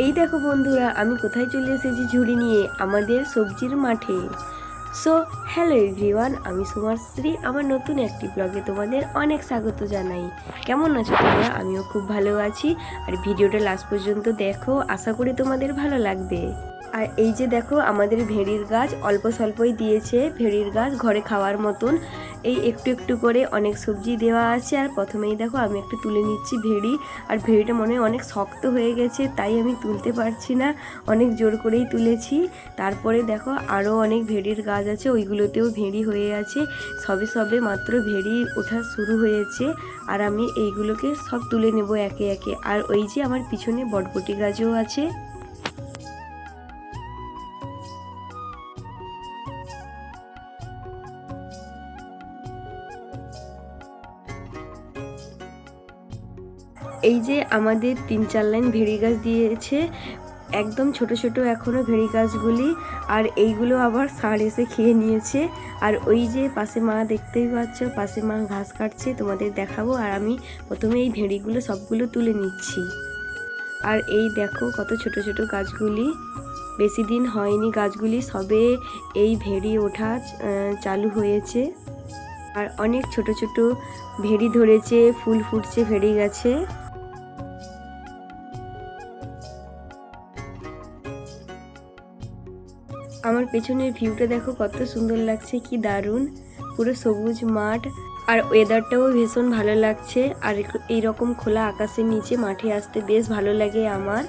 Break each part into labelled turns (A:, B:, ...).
A: এই দেখো বন্ধুরা, আমি কোথায় চলে এসেছি ঝুড়ি নিয়ে, আমাদের সবজির মাঠে। সো হ্যালো এভরিওয়ান, আমি সুমাশ্রী। আমার নতুন একটি ব্লগে তোমাদের অনেক স্বাগত জানাই। কেমন আছো তোমরা? আমিও খুব ভালো আছি। আর ভিডিওটা লাস্ট পর্যন্ত দেখো, আশা করি তোমাদের ভালো লাগবে। আর এই যে দেখো, আমাদের ভেড়ির গাছ অল্প স্বল্পই দিয়েছে। ভেড়ির গাছ ঘরে খাওয়ার মতন এই একটু একটু করে অনেক সবজি দেওয়া আছে। আর প্রথমেই দেখো আমি একটু তুলে নিচ্ছি ভেড়ি। আর ভেড়িটা মনে হয় অনেক শক্ত হয়ে গেছে, তাই আমি তুলতে পারছি না, অনেক জোর করেই তুলেছি। তারপরে দেখো আরও অনেক ভেড়ির গাছ আছে, ওইগুলোতেও ভেড়ি হয়ে আছে। সবে সবে মাত্র ভেড়ি ওঠা শুরু হয়েছে। আর আমি এইগুলোকে সব তুলে নেব একে একে। আর ওই যে আমার পিছনে বটবটি গাছও আছে। এই যে আমাদের 3-4 লাইন ভেড়ি গাছ দিয়েছে, একদম ছোট ছোট এখনও ভেড়ি গাছগুলি। আর এইগুলো আবার ষাঁড় এসে খেয়ে নিয়েছে। আর ওই যে পাশে মা, দেখতেই পাচ্ছ পাশে মা ঘাস কাটছে, তোমাদের দেখাবো। আর আমি প্রথমে এই ভেড়িগুলো সবগুলো তুলে নিচ্ছি। আর এই দেখো কত ছোট ছোট গাছগুলি, বেশি দিন হয়নি গাছগুলি, সবে এই ভেড়ি ওঠা চালু হয়েছে। আর অনেক ছোট ছোট ভেড়ি ধরেছে, ফুল ফুটছে ভেড়ি গাছে। আমার পেছনের ভিউটা দেখো কত সুন্দর লাগছে, কি দারুণ, পুরো সবুজ মাঠ। আর ওয়েদারটাও ভীষণ ভালো লাগছে। আর এইরকম খোলা আকাশের নিচে মাঠে আসতে বেশ ভালো লাগে আমার।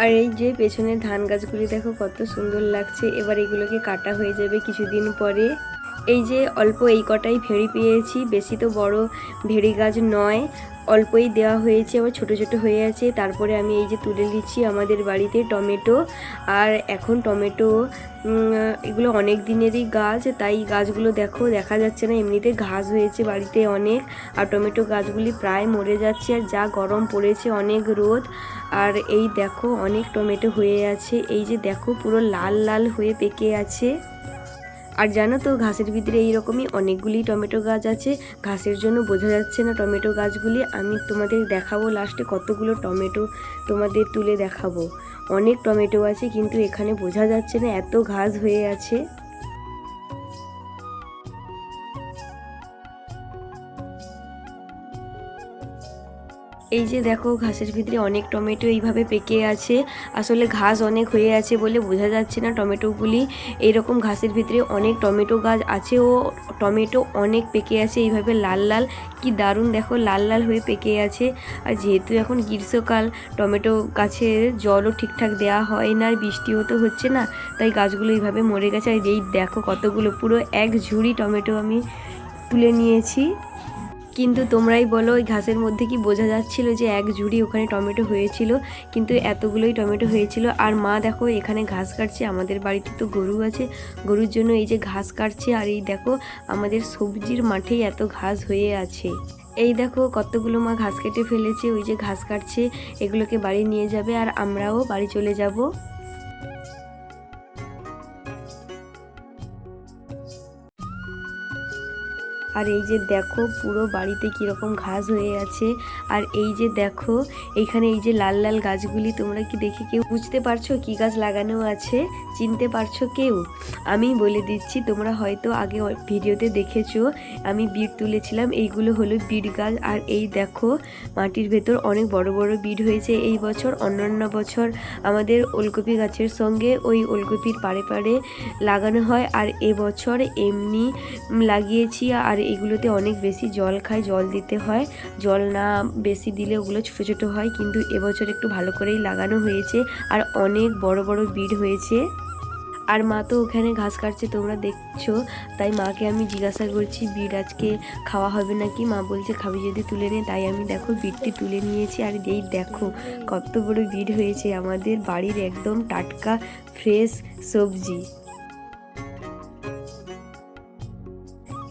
A: আর এই যে পেছনের ধান গাছগুলি দেখো কত সুন্দর লাগছে। এবার এগুলোকে কাটা হয়ে যাবে কিছুদিন পরে। এই যে অল্প এই কটাই ভেড়ি পেয়েছি, বেশি তো বড় ভেড়ি গাছ নয়, অল্পই দেওয়া হয়েছে, আবার ছোট ছোট হয়ে আছে। তারপরে আমি এই যে তুলে নিচ্ছি আমাদের বাড়িতে টমেটো। আর এখন টমেটো এগুলো অনেক দিনেরই গাছ, তাই গাছগুলো দেখো দেখা যাচ্ছে না, এমনিতে ঘাস হয়েছে বাড়িতে অনেক। আর টমেটো গাছগুলি প্রায় মরে যাচ্ছে, আর যা গরম পড়েছে, অনেক রোদ। আর এই দেখো অনেক টমেটো হয়ে আছে, এই যে দেখো পুরো লাল লাল হয়ে পেকে আছে। আর জানো তো, ঘাসের ভিতরে এইরকমই অনেকগুলি টমেটো গাছ আছে, ঘাসের জন্য বোঝা যাচ্ছে না টমেটো গাছগুলি। আমি তোমাদের দেখাবো লাস্টে কতগুলো টমেটো তোমাদের তুলে দেখাবো। অনেক টমেটো আছে, কিন্তু এখানে বোঝা যাচ্ছে না, এত ঘাস হয়ে আছে। এই যে দেখো ঘাসের ভিতরে অনেক টমেটো এইভাবে পেকে আছে। আসলে ঘাস অনেক হয়ে আছে বলে বোঝা যাচ্ছে না টমেটোগুলি। এইরকম ঘাসের ভিতরে অনেক টমেটো গাছ আছে, ও টমেটো অনেক পেকে আছে এইভাবে লাল লাল, কি দারুণ দেখো লাল লাল হয়ে পেকে আছে। আর যেহেতু এখন গ্রীষ্মকাল, টমেটো গাছে জলও ঠিকঠাক দেওয়া হয় না, আর বৃষ্টিও তো হচ্ছে না, তাই গাছগুলো এইভাবে মরে গেছে। আর এই দেখো কতগুলো, পুরো এক ঝুড়ি টমেটো আমি তুলে নিয়েছি। কিন্তু তোমরাই বলো, ওই ঘাসের মধ্যে কি বোঝা যাচ্ছিল যে এক ঝুড়ি ওখানে টমেটো হয়েছিল? কিন্তু এতগুলোই টমেটো হয়েছিল। আর মা দেখো এখানে ঘাস কাটছে, আমাদের বাড়িতে তো গরু আছে, গরুর জন্য এই যে ঘাস কাটছে। আর এই দেখো আমাদের সবজির মাঠেই এত ঘাস হয়ে আছে। এই দেখো কতগুলো মা ঘাস কেটে ফেলেছে, ওই যে ঘাস কাটছে, এগুলোকে বাড়ি নিয়ে যাবে, আর আমরাও বাড়ি চলে যাব। আর এই যে দেখো পুরো বাড়িতে কীরকম ঘাস হয়ে আছে। আর এই যে দেখো এইখানে এই যে লাল লাল গাছগুলি, তোমরা কি দেখে কেউ বুঝতে পারছো কি গাছ লাগানো আছে? চিনতে পারছো কেউ? আমি বলে দিচ্ছি, তোমরা হয়তো আগে ভিডিওতে দেখেছো, আমি বিট তুলেছিলাম, এইগুলো হলো বিট গাছ। আর এই দেখো মাটির ভেতর অনেক বড় বড় বিট হয়েছে এই বছর। অন্যান্য বছর আমাদের ওলকপি গাছের সঙ্গে ওই ওলকপির পাড়ে পাড়ে লাগানো হয়, আর এবছর এমনি লাগিয়েছি। আর এগুলোতে অনেক বেশি জল খায়, জল দিতে হয়, জল না বেশি দিলে ওগুলো ছোটো ছোটো হয়। কিন্তু এবছর একটু ভালো করেই লাগানো হয়েছে, আর অনেক বড় বড় বিট হয়েছে। আর মা তো ওখানে ঘাস কাটছে, তোমরা দেখছো, তাই মাকে আমি জিজ্ঞাসা করছি বিট আজকে খাওয়া হবে নাকি? মা বলছে খাবি যদি তুলে নে। তাই আমি দেখো বিটটি তুলে নিয়েছি। আর এই দেখো কত বড় বিট হয়েছে, আমাদের বাড়ির একদম টাটকা ফ্রেশ সবজি।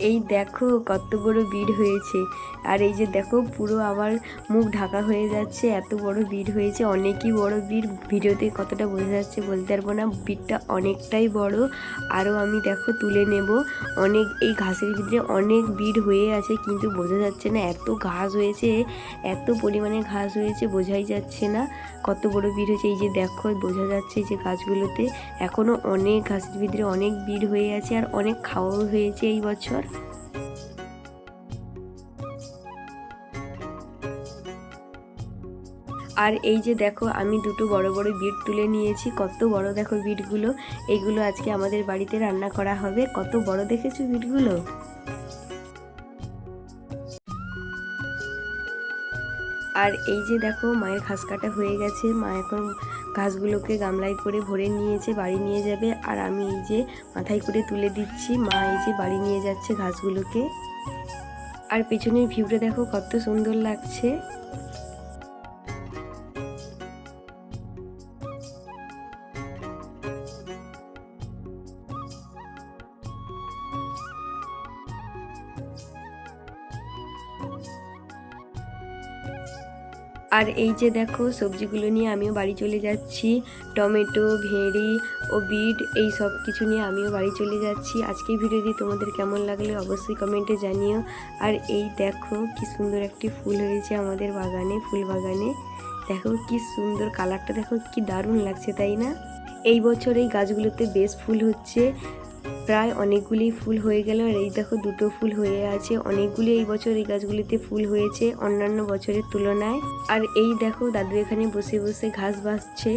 A: এই দেখো কত বড় ভিড় হয়েছে, আর এই যে দেখো পুরো আমার মুখ ঢাকা হয়ে যাচ্ছে, এত বড় ভিড় হয়েছে, অনেকই বড় ভিড়। ভিডিওতে কতটা বোঝা যাচ্ছে বলতে পারবো না, ভিড়টা অনেকটাই বড়। আরও আমি দেখো তুলে নেব, অনেক এই ঘাসের ভিতরে অনেক ভিড় হয়ে আছে, কিন্তু বোঝা যাচ্ছে না, এত ঘাস হয়েছে, এত পরিমাণে ঘাস হয়েছে বোঝাই যাচ্ছে না কত বড় ভিড় হয়েছে। এই যে দেখো বোঝা যাচ্ছে যে গাছগুলোতে এখনও অনেক ঘাসের ভিতরে অনেক ভিড় হয়ে আছে, আর অনেক খাওয়াও হয়েছে এই বছর। আর এই যে দেখো আমি দুটো বড় বড় বিট তুলে নিয়েছি, কত বড় দেখো বিটগুলো। এইগুলো আজকে আমাদের বাড়িতে রান্না করা হবে। কত বড় দেখেছো বিটগুলো। আর এই যে দেখো মায়ের ঘাস কাটা হয়ে গেছে, মা এখন ঘাসগুলোকে গামলায় করে ভরে নিয়েছে, বাড়ি নিয়ে যাবে। আর আমি এই যে মাথায় করে তুলে দিচ্ছি, মা এই যে বাড়ি নিয়ে যাচ্ছে ঘাসগুলোকে। আর পেছনের ভিউটা দেখো কত সুন্দর লাগছে। আর এই যে দেখো সবজিগুলো নিয়ে আমিও বাড়ি চলে যাচ্ছি, টমেটো, ভেড়ি ও বিট এই সব কিছু নিয়ে আমিও বাড়ি চলে যাচ্ছি। আজকের ভিডিওটি তোমাদের কেমন লাগলে অবশ্যই কমেন্টে জানিও। আর এই দেখো কি সুন্দর একটি ফুল হয়েছে আমাদের বাগানে, ফুল বাগানে দেখো কি সুন্দর কালারটা, দেখো কি দারুণ লাগছে তাই না। এই বছর এই গাছগুলোতে বেশ ফুল হচ্ছে, প্রায় অনেকগুলি ফুল হয়ে গেল। আর এই দেখো দুটো ফুল হয়ে আছে, অনেকগুলি এই বছর এই গাছগুলিতে ফুল হয়েছে অন্যান্য বছরের তুলনায়। আর এই দেখো দাদু এখানে বসে বসে ঘাস বাছছে।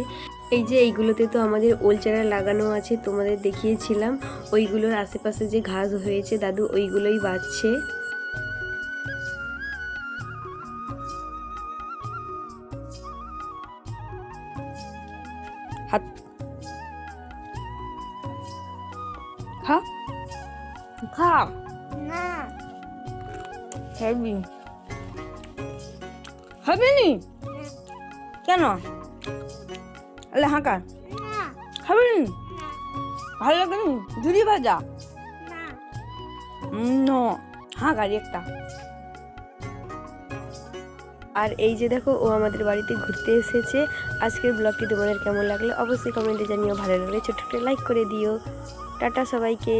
A: এই যে এইগুলোতে তো আমাদের ওল চারা লাগানো আছে, তোমাদের দেখিয়েছিলাম। ওইগুলোর আশেপাশে যে ঘাস হয়েছে দাদু ওইগুলোই বাছছে। হাত খা খা
B: না
A: খাবি হবে নি কেন? আলে হাঁকা
B: না
A: খাবি নি?
B: না
A: ভালো লাগে নি ঝুড়ি ভাজা?
B: না
A: নো হাঁকারি একটা। আর এই যে দেখো ও আমাদের বাড়িতে ঘুরতে এসেছে। আজকের ব্লগটি তোমাদের কেমন লাগলো অবশ্যই কমেন্টে জানিও, ভালো লাগলে ছোট্ট একটা লাইক করে দিও। টাটা সবাইকে।